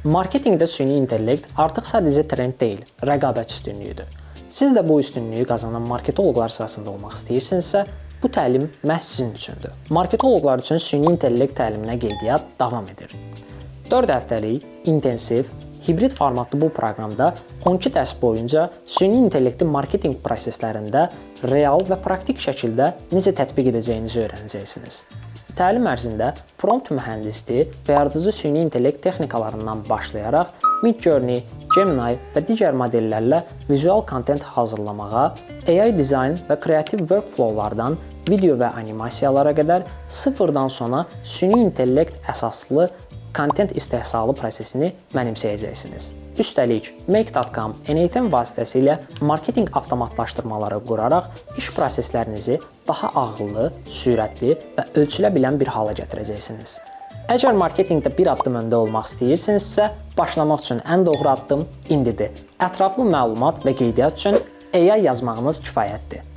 Marketinqdə süni intellekt artıq sadəcə trend deyil, rəqabət üstünlüyüdür. Siz də bu üstünlüyü qazanan marketoloqlar sırasında olmaq istəyirsinizsə, bu təlim məhz sizin üçündür. Marketoloqlar üçün süni intellekt təliminə qeydiyyat davam edir. 4 həftəlik, intensiv, hibrid formatlı bu proqramda 12 dərs boyunca süni intellekti marketinq proseslərində real və praktik şəkildə necə tətbiq edəcəyinizi öyrənəcəksiniz. Təlim ərzində prompt mühəndisliyi və yaradıcı süni intellekt texnikalarından başlayaraq Midjourney, Gemini və digər modellərlə vizual kontent hazırlamağa, AI dizayn və kreativ workflowlardan video və animasiyalara qədər sıfırdan sona süni intellekt əsaslı kontent istehsalı prosesini mənimsəyəcəksiniz. Üstəlik, Make.com, N8 vasitəsilə marketinq avtomatlaşdırmaları quraraq iş proseslərinizi daha ağıllı, sürətli və ölçülə bilən bir hala gətirəcəksiniz. Əgər marketinqdə bir addım öndə olmaq istəyirsinizsə, başlamaq üçün ən doğru addım indidir. Ətraflı məlumat və qeydiyyat üçün AI yazmağınız kifayətdir.